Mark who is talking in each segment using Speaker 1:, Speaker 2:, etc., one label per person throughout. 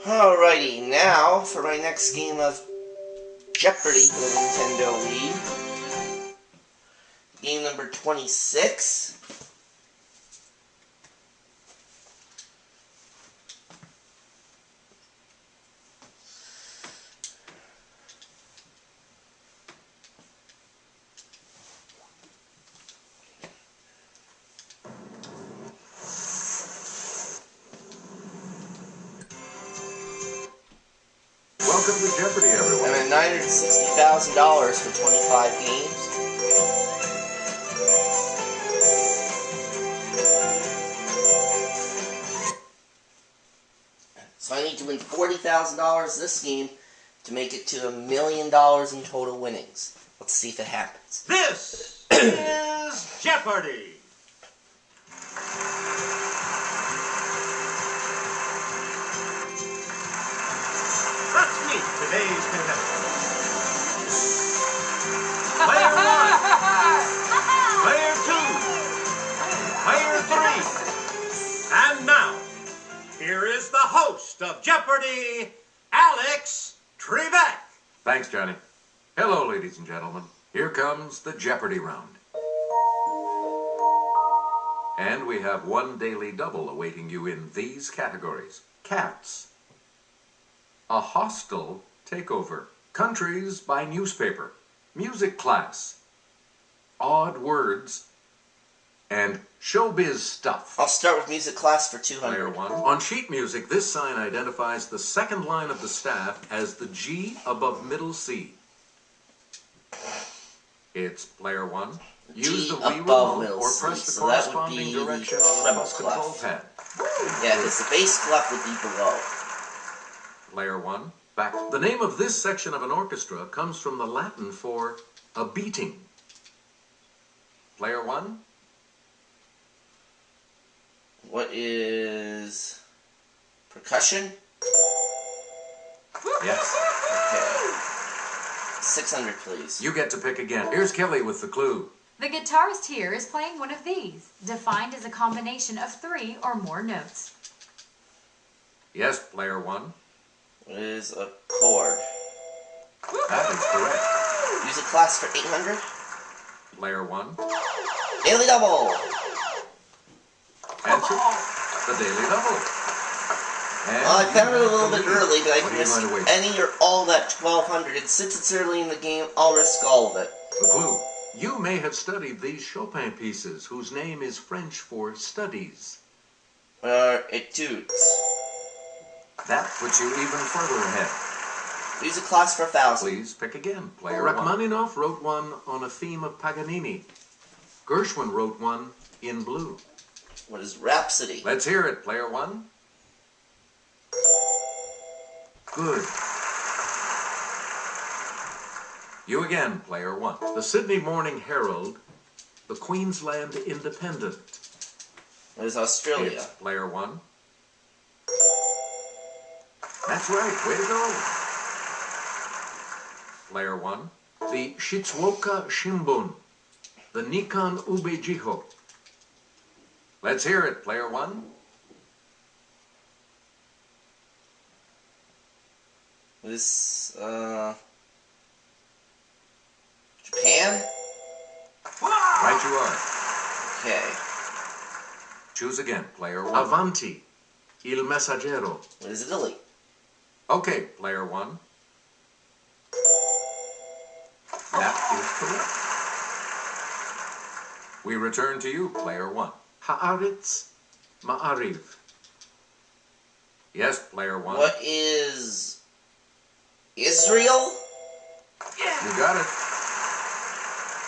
Speaker 1: Alrighty, now for my next game of Jeopardy for the Nintendo Wii. Game number 26.
Speaker 2: Welcome to Jeopardy, everyone.
Speaker 1: I'm at $960,000 for 25 games. So I need to win $40,000 this game to make it to $1 million in total winnings. Let's see if it happens.
Speaker 3: This is Jeopardy! Let's meet today's contestants. Player 1, Player 2, Player 3, and now, here is the host of Jeopardy, Alex Trebek.
Speaker 2: Thanks, Johnny. Hello, ladies and gentlemen. Here comes the Jeopardy round. And we have one daily double awaiting you in these categories. Cats. A hostile takeover. Countries by newspaper. Music class. Odd words. And showbiz stuff.
Speaker 1: I'll start with music class for 200.
Speaker 2: Player 1. On sheet music, this sign identifies the second line of the staff as the G above middle C. It's Player 1. Use the Wii remote or press the corresponding direction on the bus control pad.
Speaker 1: Yeah, because the bass clef would be below.
Speaker 2: Player 1. Back. The name of this section of an orchestra comes from the Latin for a beating. Player 1.
Speaker 1: What is percussion?
Speaker 2: Yes.
Speaker 1: Okay. 600, please.
Speaker 2: You get to pick again. Here's Kelly with the clue.
Speaker 4: The guitarist here is playing one of these, defined as a combination of 3 or more notes.
Speaker 2: Yes, Player 1.
Speaker 1: What is a chord?
Speaker 2: That is correct.
Speaker 1: Music class for 800.
Speaker 2: Player 1.
Speaker 1: Daily double.
Speaker 2: Answer. The daily double. And
Speaker 1: Well, I found it a little
Speaker 2: you
Speaker 1: bit
Speaker 2: have the lead.
Speaker 1: early, but I
Speaker 2: What
Speaker 1: can
Speaker 2: are you
Speaker 1: risk
Speaker 2: going to wait?
Speaker 1: any or all that 1200. And since it's early in the game, I'll risk all of it.
Speaker 2: The clue. You may have studied these Chopin pieces, whose name is French for studies.
Speaker 1: Etudes.
Speaker 2: That puts you even further ahead.
Speaker 1: Music class for 1000.
Speaker 2: Please pick again. Player Rachmaninoff wrote one on a theme of Paganini. Gershwin wrote one in blue.
Speaker 1: What is Rhapsody?
Speaker 2: Let's hear it, Player 1. Good. You again, Player 1. The Sydney Morning Herald, the Queensland Independent.
Speaker 1: What is Australia?
Speaker 2: It's Player 1. That's right, way to go. Player 1. The Shizuoka Shimbun, the Nikon Ubejiho. Let's hear it, Player 1.
Speaker 1: This, Japan?
Speaker 2: Right you are.
Speaker 1: Okay.
Speaker 2: Choose again, Player 1. Avanti, Il Messaggero.
Speaker 1: What is Italy?
Speaker 2: Okay, Player 1. That is correct. We return to you, Player 1. Haaretz Ma'ariv. Yes, Player 1.
Speaker 1: What is Israel?
Speaker 2: You got it.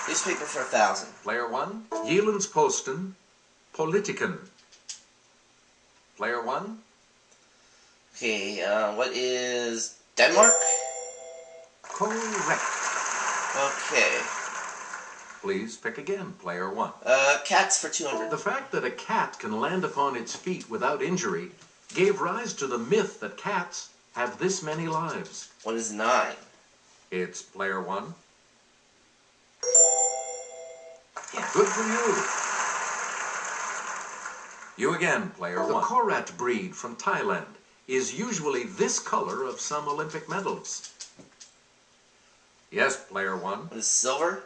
Speaker 1: Newspaper for 1000.
Speaker 2: Player 1. Jyllands-Posten, Politiken. Player 1.
Speaker 1: Okay, what is Denmark?
Speaker 2: Correct.
Speaker 1: Okay.
Speaker 2: Please pick again, Player 1.
Speaker 1: Cats for 200.
Speaker 2: The fact that a cat can land upon its feet without injury gave rise to the myth that cats have this many lives.
Speaker 1: What is 9?
Speaker 2: It's Player 1. Good for you. You again, Player 1. The Korat breed from Thailand is usually this color of some Olympic medals? Yes, player one.
Speaker 1: What is silver?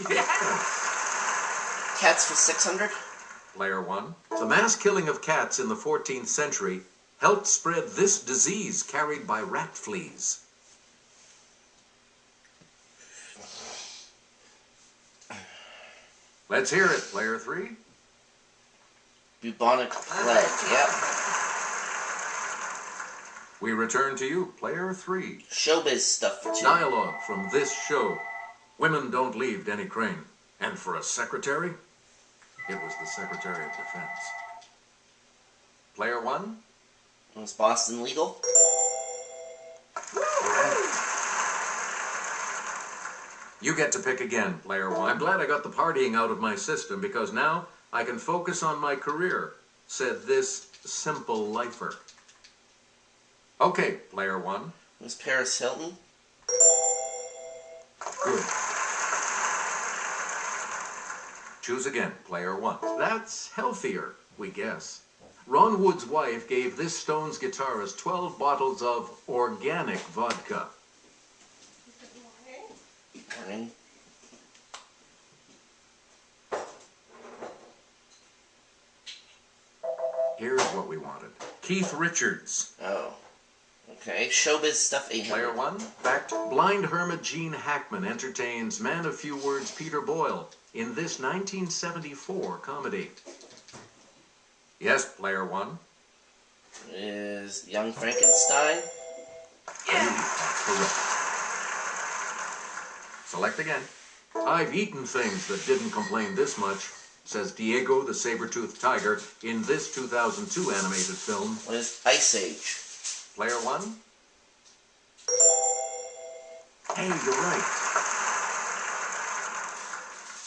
Speaker 2: Yes.
Speaker 1: Cats for 600?
Speaker 2: Player one. The mass killing of cats in the 14th century helped spread this disease carried by rat fleas. Let's hear it, player three.
Speaker 1: Bubonic plague, yep.
Speaker 2: We return to you, player three.
Speaker 1: Showbiz stuff for 2.
Speaker 2: Dialogue from this show. Women don't leave Denny Crane. And for a secretary, it was the Secretary of Defense. Player one.
Speaker 1: Was Boston legal?
Speaker 2: You get to pick again, player one. I'm glad I got the partying out of my system because now I can focus on my career, said this simple lifer. Okay, player one.
Speaker 1: Was Paris Hilton?
Speaker 2: Good. Choose again, player one. That's healthier, we guess. Ron Wood's wife gave this Stones guitarist 12 bottles of organic vodka.
Speaker 1: Morning.
Speaker 2: Here's what we wanted. Keith Richards.
Speaker 1: Oh. Okay. Showbiz stuff 800.
Speaker 2: Player one. Fact. Blind hermit Gene Hackman entertains man of few words Peter Boyle in this 1974 comedy. Yes, player one.
Speaker 1: Is Young Frankenstein?
Speaker 2: Correct. Select again. I've eaten things that didn't complain this much, says Diego the Saber-Toothed Tiger in this 2002 animated film.
Speaker 1: What is Ice Age?
Speaker 2: Player one. Hey, you're right.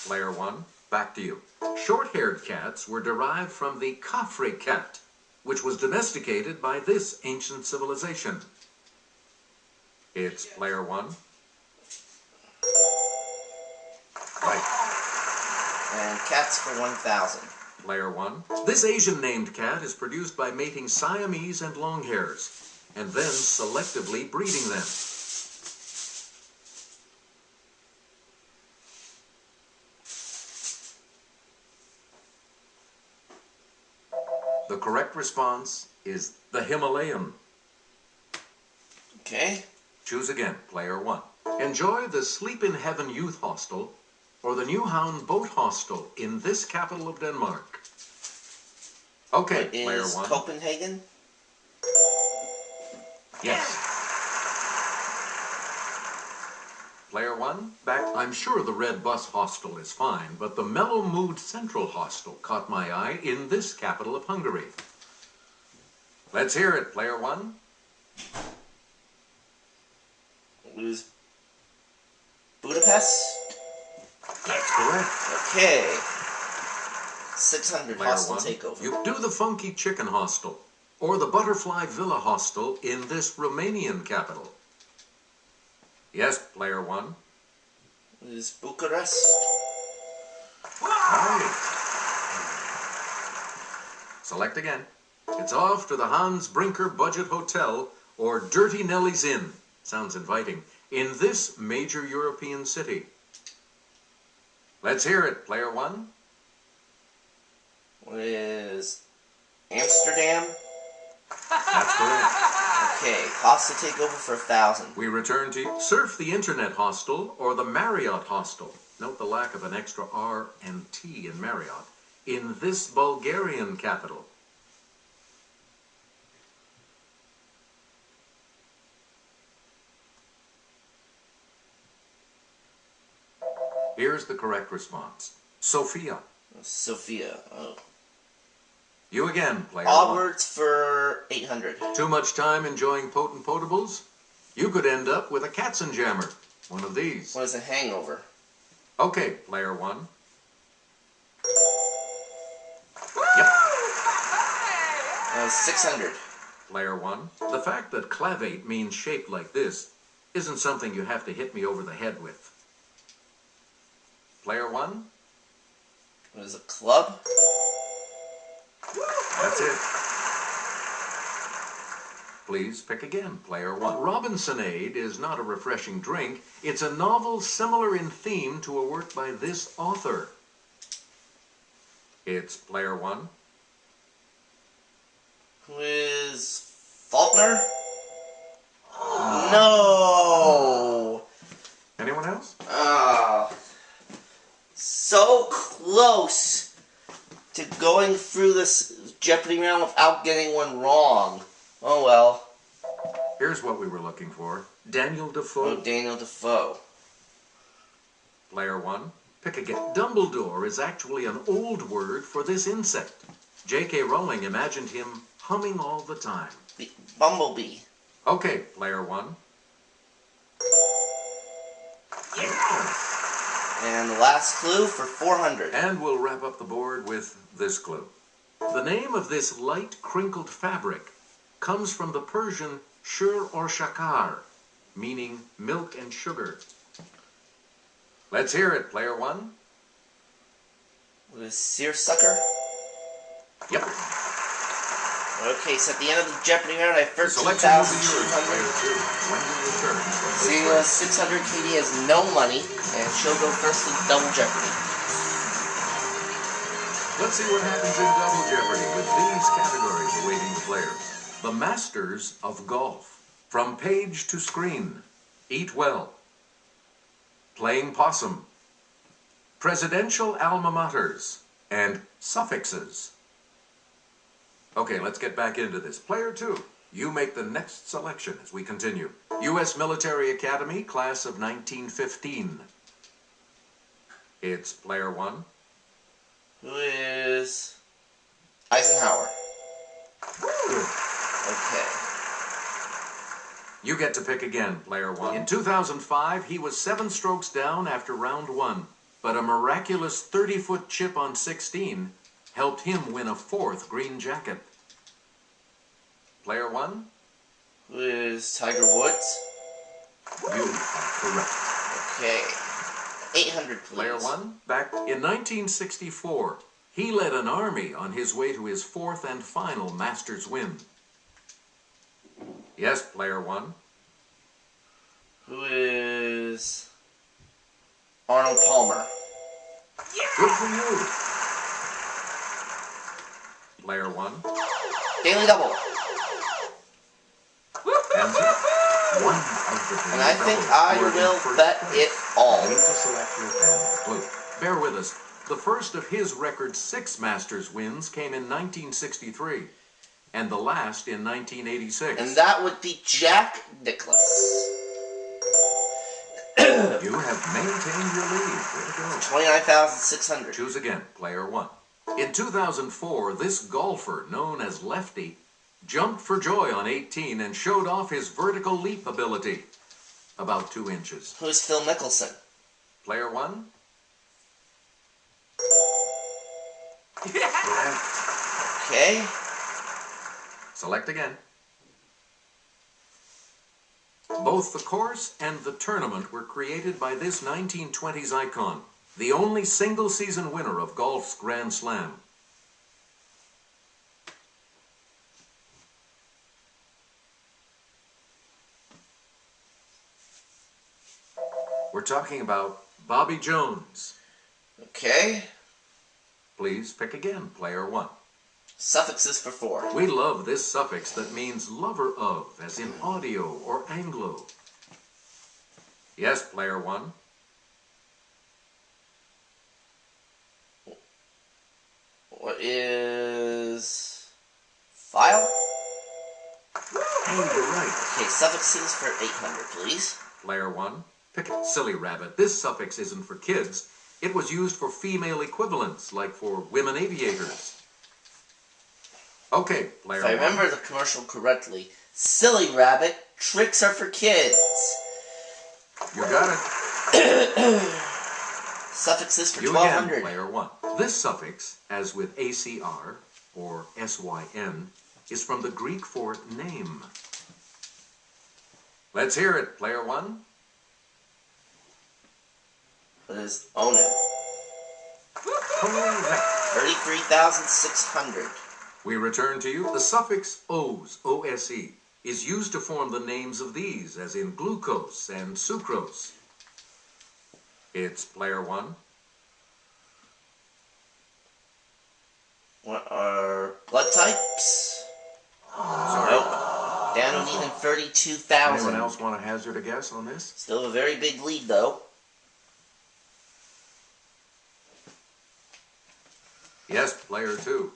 Speaker 2: Player one, back to you. Short-haired cats were derived from the Khafre cat, which was domesticated by this ancient civilization. It's player one. Right.
Speaker 1: And cats for 1,000.
Speaker 2: Player one. This Asian-named cat is produced by mating Siamese and longhairs, and then selectively breeding them. The correct response is the Himalayan.
Speaker 1: Okay.
Speaker 2: Choose again, player one. Enjoy the Sleep in Heaven Youth Hostel or the Newhound Boat Hostel in this capital of Denmark. Okay,
Speaker 1: What
Speaker 2: player
Speaker 1: is
Speaker 2: one.
Speaker 1: Copenhagen?
Speaker 2: Yes. Player one, back. I'm sure the Red Bus Hostel is fine, but the Mellow Mood Central Hostel caught my eye in this capital of Hungary. Let's hear it, player one.
Speaker 1: Lose Budapest?
Speaker 2: That's correct.
Speaker 1: Okay. 600
Speaker 2: Player
Speaker 1: hostile
Speaker 2: one.
Speaker 1: takeover.
Speaker 2: You do the Funky Chicken Hostel or the Butterfly Villa Hostel in this Romanian capital. Yes, player one.
Speaker 1: Is Bucharest?
Speaker 2: Right. Select again. It's off to the Hans Brinker Budget Hotel or Dirty Nellie's Inn. Sounds inviting. In this major European city. Let's hear it, player one.
Speaker 1: What is Amsterdam?
Speaker 2: That's correct.
Speaker 1: Okay, hostile takeover for 1,000.
Speaker 2: We return to Surf the Internet Hostel or the Marriott Hostel. Note the lack of an extra R and T in Marriott. In this Bulgarian capital. Here's the correct response. Sofia.
Speaker 1: Sophia. Oh.
Speaker 2: You again, player
Speaker 1: Allwards for 800.
Speaker 2: one. Too much time enjoying potent potables? You could end up with a Katzenjammer. One of these.
Speaker 1: What is a hangover?
Speaker 2: Okay, player one. Yep.
Speaker 1: 600.
Speaker 2: Player one. The fact that clavate means shaped like this isn't something you have to hit me over the head with. Player one.
Speaker 1: What is a club?
Speaker 2: That's it. Please pick again, player one. Robinsonade is not a refreshing drink. It's a novel similar in theme to a work by this author. It's player one.
Speaker 1: Who is Faulkner? No!
Speaker 2: Anyone else?
Speaker 1: So close to going through this Jeopardy round without getting one wrong. Oh well.
Speaker 2: Here's what we were looking for. Daniel Defoe.
Speaker 1: Oh, Daniel Defoe.
Speaker 2: Player one. Pick again. Dumbledore is actually an old word for this insect. J.K. Rowling imagined him humming all the time.
Speaker 1: The Bumblebee.
Speaker 2: Okay, player one.
Speaker 1: Yeah. And the last clue for 400.
Speaker 2: And we'll wrap up the board with this clue. The name of this light crinkled fabric comes from the Persian SHIRO or SHAKKAR, meaning milk and sugar. Let's hear it, player one.
Speaker 1: Was seersucker?
Speaker 2: Yep.
Speaker 1: Okay, so at the end of the Jeopardy round, I first
Speaker 2: Selection will be
Speaker 1: 2,200.
Speaker 2: yours, player two. When you return from this
Speaker 1: Seeing
Speaker 2: break.
Speaker 1: as 600, Katie has no money, and she'll go first in Double Jeopardy.
Speaker 2: Let's see what happens in Double Jeopardy with these categories awaiting the players. The Masters of Golf. From page to screen. Eat well. Playing possum. Presidential alma maters. And suffixes. Okay, let's get back into this. Player two, you make the next selection as we continue. U.S. Military Academy, class of 1915. It's player one.
Speaker 1: Who is Eisenhower?
Speaker 2: Good.
Speaker 1: Okay.
Speaker 2: You get to pick again, player one. In 2005, he was 7 strokes down after round 1, but a miraculous 30-foot chip on 16 helped him win a 4th green jacket. Player one?
Speaker 1: Who is Tiger Woods?
Speaker 2: You are correct.
Speaker 1: Okay. 800, please.
Speaker 2: Player one? Back in 1964, he led an army on his way to his 4th and final Masters win. Yes, player one.
Speaker 1: Who is Arnold Palmer?
Speaker 2: Good for you. Player one.
Speaker 1: Daily Double.
Speaker 2: Answer. One of the
Speaker 1: And I think
Speaker 2: doubles.
Speaker 1: I
Speaker 2: You are in
Speaker 1: will
Speaker 2: first
Speaker 1: bet
Speaker 2: place.
Speaker 1: it all.
Speaker 2: Need to select your pen. Blue. Bear with us. The first of his record 6 Masters wins came in 1963, and the last in 1986.
Speaker 1: And that would be Jack Nicklaus.
Speaker 2: You have maintained your lead. Way to go.
Speaker 1: 29,600.
Speaker 2: Choose again, player one. In 2004, this golfer, known as Lefty, jumped for joy on 18 and showed off his vertical leap ability. About 2 inches.
Speaker 1: Who is Phil Mickelson?
Speaker 2: Player one?
Speaker 1: Okay.
Speaker 2: Select again. Both the course and the tournament were created by this 1920s icon, the only single-season winner of golf's Grand Slam. We're talking about Bobby Jones.
Speaker 1: Okay.
Speaker 2: Please pick again, player one.
Speaker 1: Suffixes for 4.
Speaker 2: We love this suffix that means lover of, as in audio or Anglo. Yes, player one.
Speaker 1: What is file?
Speaker 2: Hey, you're right.
Speaker 1: Okay, suffixes for 800, please.
Speaker 2: Player one. Pick it. Silly rabbit. This suffix isn't for kids. It was used for female equivalents, like for women aviators. Okay, player
Speaker 1: If I
Speaker 2: one.
Speaker 1: remember the commercial correctly, silly rabbit, tricks are for kids.
Speaker 2: You got it.
Speaker 1: Suffixes for
Speaker 2: You again,
Speaker 1: 1,200.
Speaker 2: player one. This suffix, as with ACR, or SYN, is from the Greek for name. Let's hear it, player one.
Speaker 1: What is onym?
Speaker 2: Correct.
Speaker 1: 33,600.
Speaker 2: We return to you. The suffix OS, O-S-E, is used to form the names of these, as in glucose and sucrose? It's player one.
Speaker 1: What are blood types?
Speaker 2: Sorry.
Speaker 1: Nope. Down to even 32,000.
Speaker 2: Anyone else want to hazard a guess on this?
Speaker 1: Still a very big lead, though.
Speaker 2: Yes, player two.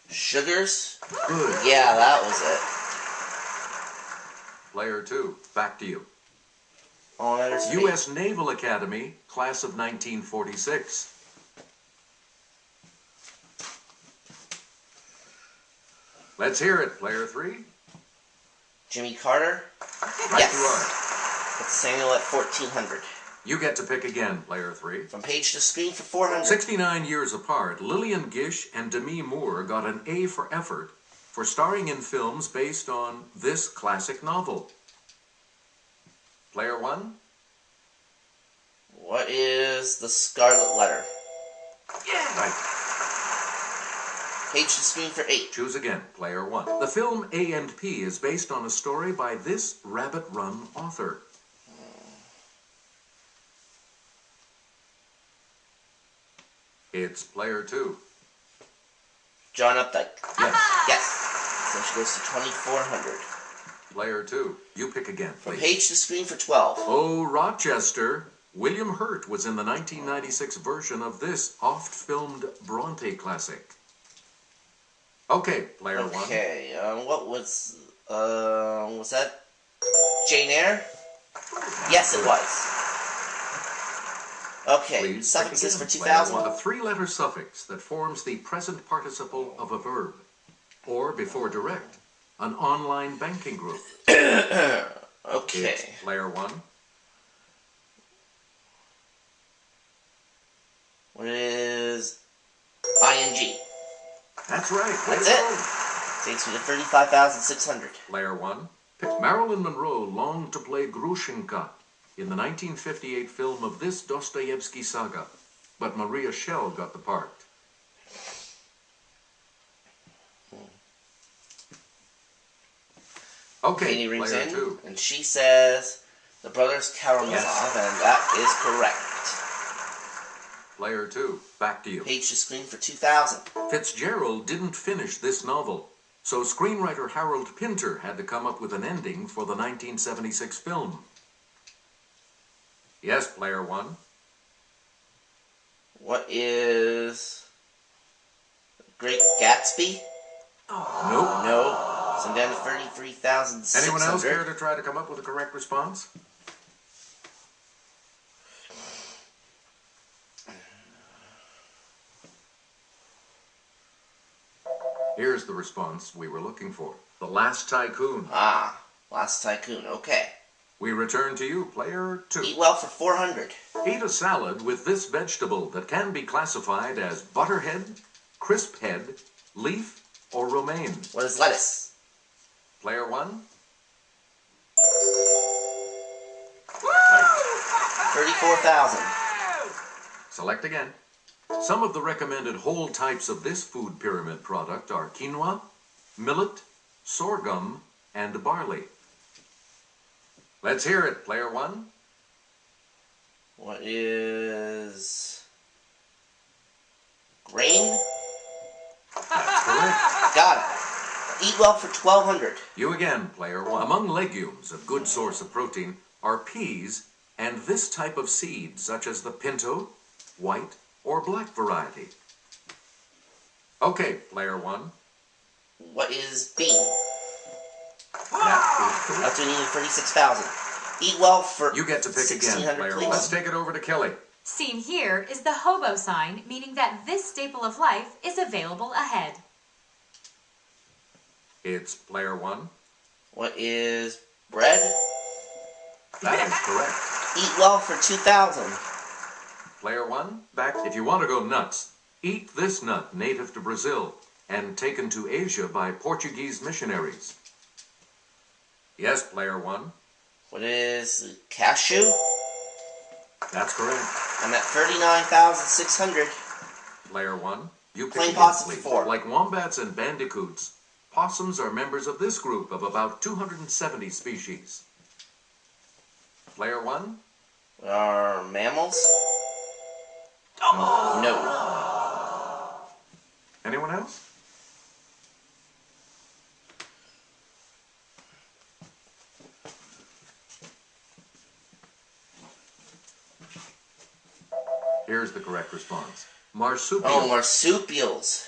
Speaker 1: Sugars?
Speaker 2: Good.
Speaker 1: Yeah, that was it.
Speaker 2: Player two, back to you.
Speaker 1: All matters to me.
Speaker 2: U.S. Naval Academy, class of 1946. Let's hear it, player three.
Speaker 1: Jimmy Carter?
Speaker 2: Right
Speaker 1: Yes.
Speaker 2: you are.
Speaker 1: Put Samuel at 1,400.
Speaker 2: You get to pick again, player three.
Speaker 1: From page to screen for 400.
Speaker 2: 69 years apart, Lillian Gish and Demi Moore got an A for effort for starring in films based on this classic novel. Player one?
Speaker 1: What is the Scarlet Letter?
Speaker 2: Yeah! Right.
Speaker 1: Page to screen for 8.
Speaker 2: Choose again, player one. The film A&P is based on a story by this Rabbit Run author. It's player two.
Speaker 1: John Updike.
Speaker 2: Yes.
Speaker 1: Yes. So she goes to 2,400.
Speaker 2: Player two. You pick again,
Speaker 1: From
Speaker 2: please.
Speaker 1: page to screen for 12.
Speaker 2: Oh, Rochester. William Hurt was in the 1996 version of this oft-filmed Bronte classic. Okay, player one.
Speaker 1: Okay, what was that Jane Eyre? Yes, it was. Okay,
Speaker 2: Please
Speaker 1: suffixes for
Speaker 2: pick again, player
Speaker 1: 2,000.
Speaker 2: one. A three-letter suffix that forms the present participle of a verb, or before direct, an online banking group.
Speaker 1: Okay.
Speaker 2: It's player one.
Speaker 1: What is ING?
Speaker 2: That's right.
Speaker 1: That's
Speaker 2: Way to
Speaker 1: it.
Speaker 2: go.
Speaker 1: Takes me to 35,600.
Speaker 2: Player one. Marilyn Monroe longed to play Grushenka in the 1958 film of this Dostoevsky saga, but Maria Schell got the part. Okay,
Speaker 1: Katie rings
Speaker 2: player
Speaker 1: in,
Speaker 2: two.
Speaker 1: and she says the Brothers Karamazov,
Speaker 2: Yes.
Speaker 1: and that is correct.
Speaker 2: Player two, back to you.
Speaker 1: Page to screen for 2,000.
Speaker 2: Fitzgerald didn't finish this novel, so screenwriter Harold Pinter had to come up with an ending for the 1976 film. Yes, player one.
Speaker 1: What is Great Gatsby?
Speaker 2: Nope.
Speaker 1: No. So I'm down to 33,600.
Speaker 2: Anyone else care to try to come up with a correct response? Here's the response we were looking for. The Last Tycoon.
Speaker 1: Ah, Last Tycoon. Okay.
Speaker 2: We return to you, player two.
Speaker 1: Eat well for 400.
Speaker 2: Eat a salad with this vegetable that can be classified as butterhead, crisphead, leaf, or romaine.
Speaker 1: What is lettuce?
Speaker 2: Player one.
Speaker 1: 34,000.
Speaker 2: Select again. Some of the recommended whole types of this food pyramid product are quinoa, millet, sorghum, and barley. Let's hear it, player one.
Speaker 1: What is grain?
Speaker 2: That's correct.
Speaker 1: Got it. Eat well for 1,200.
Speaker 2: You again, player one. Among legumes, a good source of protein, are peas and this type of seed, such as the pinto, white, or black variety. Okay, player one.
Speaker 1: What is bean?
Speaker 2: That is correct.
Speaker 1: Up to an even 36,000. Eat well for
Speaker 2: You get to pick again,
Speaker 1: 1,600,
Speaker 2: player
Speaker 1: please.
Speaker 2: one. Let's take it over to Kelly.
Speaker 4: Seen here is the hobo sign, meaning that this staple of life is available ahead.
Speaker 2: It's player one.
Speaker 1: What is bread?
Speaker 2: That is correct.
Speaker 1: Eat well for 2,000.
Speaker 2: Player one, back. If you want to go nuts, eat this nut native to Brazil and taken to Asia by Portuguese missionaries. Yes, player one.
Speaker 1: What is cashew?
Speaker 2: That's correct.
Speaker 1: I'm at 39,600.
Speaker 2: Player one. You pick
Speaker 1: Plain
Speaker 2: again,
Speaker 1: pasta for
Speaker 2: please.
Speaker 1: 4.
Speaker 2: Like wombats and bandicoots, Possums are members of this group of about 270 species. Player 1?
Speaker 1: Are mammals? No.
Speaker 2: Anyone else? Here's the correct response. Marsupials.
Speaker 1: Oh, marsupials.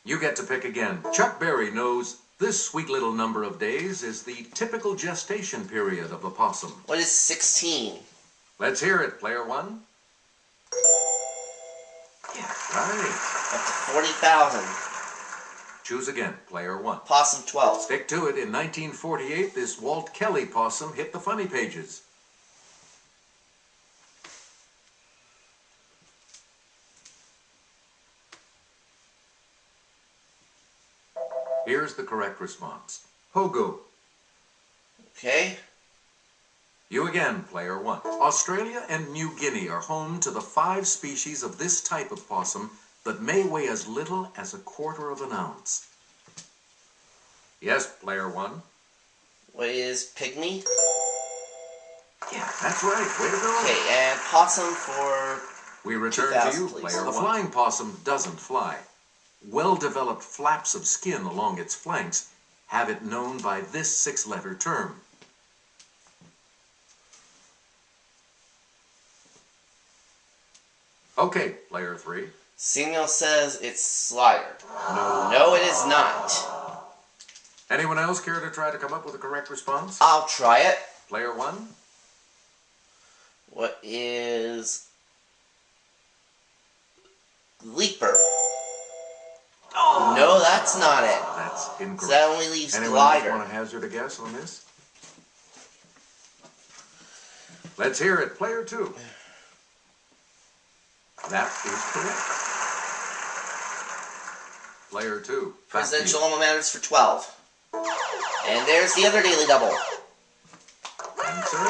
Speaker 2: You get to pick again. Chuck Berry knows this sweet little number of days is the typical gestation period of a possum.
Speaker 1: What is 16?
Speaker 2: Let's hear it, player 1. Yeah, right.
Speaker 1: Up to 40,000.
Speaker 2: Choose again, player 1.
Speaker 1: Possum 12.
Speaker 2: Stick to it. In 1948, this Walt Kelly possum hit the funny pages. Here's the correct response. Pogo.
Speaker 1: Okay.
Speaker 2: You again, player 1. Australia and New Guinea are home to the 5 species of this type of possum that may weigh as little as 1/4 of an ounce. Yes, player 1.
Speaker 1: What is pygmy?
Speaker 2: Yeah, that's right. Way to go.
Speaker 1: Okay, and possum for...
Speaker 2: We return to you,
Speaker 1: please.
Speaker 2: player 1. A flying possum doesn't fly. Well-developed flaps of skin along its flanks have it known by this 6-letter term. Okay, player 3.
Speaker 1: Samuel says it's slider.
Speaker 2: No.
Speaker 1: No, it is not.
Speaker 2: Anyone else care to try to come up with a correct response?
Speaker 1: I'll try it.
Speaker 2: Player 1.
Speaker 1: What is... leaper? Oh. No, that's not it.
Speaker 2: That's incorrect.
Speaker 1: So that only leaves
Speaker 2: Anyone
Speaker 1: glider.
Speaker 2: else want to hazard a guess on this? Let's hear it. Player 2. That is correct. Player 2.
Speaker 1: Presidential alma matters for 12. And there's the other daily double.
Speaker 2: Answer.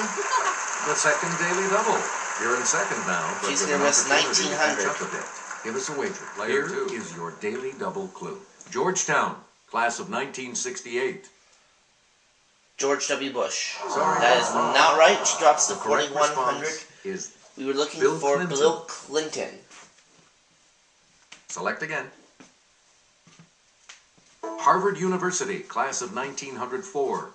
Speaker 2: The second daily double. You're in second now. But
Speaker 1: She's
Speaker 2: with
Speaker 1: going to
Speaker 2: an
Speaker 1: miss
Speaker 2: opportunity to catch
Speaker 1: 1900.
Speaker 2: up a bit. Give us a wager. Player 2 is your daily double clue. Georgetown, class of 1968.
Speaker 1: George W. Bush.
Speaker 2: Sorry.
Speaker 1: That is not right. She drops to
Speaker 2: The correct
Speaker 1: 4,100.
Speaker 2: response is
Speaker 1: We were looking
Speaker 2: Bill
Speaker 1: for
Speaker 2: Clinton.
Speaker 1: Bill Clinton.
Speaker 2: select again. Harvard University, class of 1904.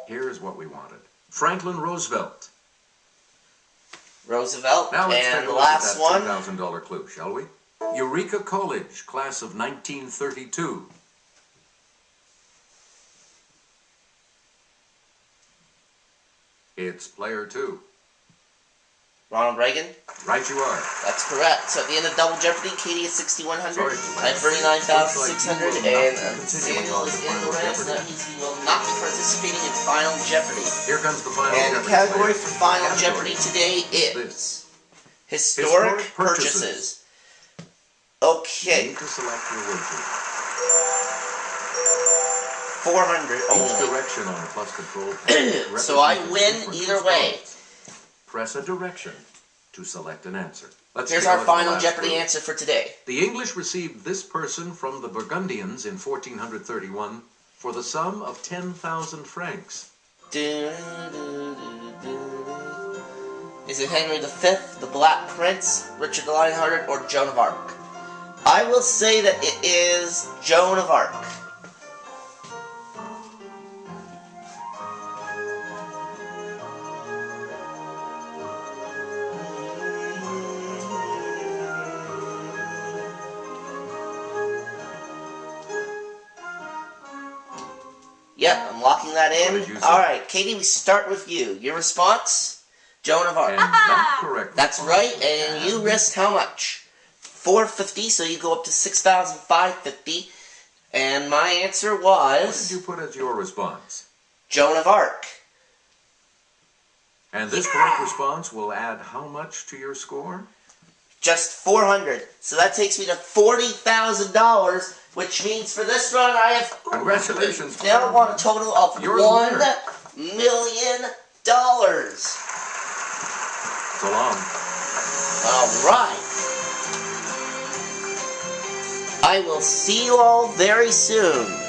Speaker 2: Here's what we wanted. Franklin Roosevelt.
Speaker 1: Roosevelt.
Speaker 2: Now let's
Speaker 1: And
Speaker 2: take a
Speaker 1: the
Speaker 2: look at
Speaker 1: last
Speaker 2: that
Speaker 1: one.
Speaker 2: $2,000 clue, shall we? Eureka College, class of 1932. It's player 2.
Speaker 1: Ronald Reagan.
Speaker 2: Right you are.
Speaker 1: That's correct. So at the end of Double Jeopardy, Katie is 6,100.
Speaker 2: Sorry,
Speaker 1: I have 39,600. And
Speaker 2: continue
Speaker 1: Samuel
Speaker 2: on
Speaker 1: is
Speaker 2: to
Speaker 1: in the
Speaker 2: Final
Speaker 1: red, so that means he will not be participating in Final Jeopardy.
Speaker 2: Here comes the Final
Speaker 1: And the
Speaker 2: Jeopardy
Speaker 1: category
Speaker 2: player.
Speaker 1: for Final
Speaker 2: Category.
Speaker 1: Jeopardy today is
Speaker 2: This.
Speaker 1: Historic
Speaker 2: Historic
Speaker 1: Purchases.
Speaker 2: You
Speaker 1: Okay,
Speaker 2: need to select your wager.
Speaker 1: 400
Speaker 2: Each
Speaker 1: only.
Speaker 2: direction on the plus control pad
Speaker 1: So I
Speaker 2: represents a
Speaker 1: win
Speaker 2: different
Speaker 1: either way.
Speaker 2: response. Press a direction to select an answer. Let's
Speaker 1: Here's
Speaker 2: take a
Speaker 1: our
Speaker 2: look at the
Speaker 1: Final
Speaker 2: last
Speaker 1: Jeopardy
Speaker 2: clue.
Speaker 1: answer for today.
Speaker 2: The English received this person from the Burgundians in 1431 for the sum of 10,000 francs.
Speaker 1: Is it Henry V, the Black Prince, Richard the Lionhearted, or Joan of Arc? I will say that it is Joan of Arc. Yep, I'm locking that
Speaker 2: What
Speaker 1: in.
Speaker 2: did you say?
Speaker 1: Alright, Katie, we start with you. Your response? Joan of Arc.
Speaker 2: And that's correct.
Speaker 1: That's right, and you risked how much? 450, so you go up to 6,550. And my answer
Speaker 2: What did
Speaker 1: was
Speaker 2: you put as your response?
Speaker 1: Joan of Arc.
Speaker 2: And this correct response will add how much to your score?
Speaker 1: Just 400. So that takes me to $40,000, which means for this run I have
Speaker 2: Congratulations.
Speaker 1: now want a total of
Speaker 2: You're the winner.
Speaker 1: $1 million.
Speaker 2: So long.
Speaker 1: Alright. I will see you all very soon.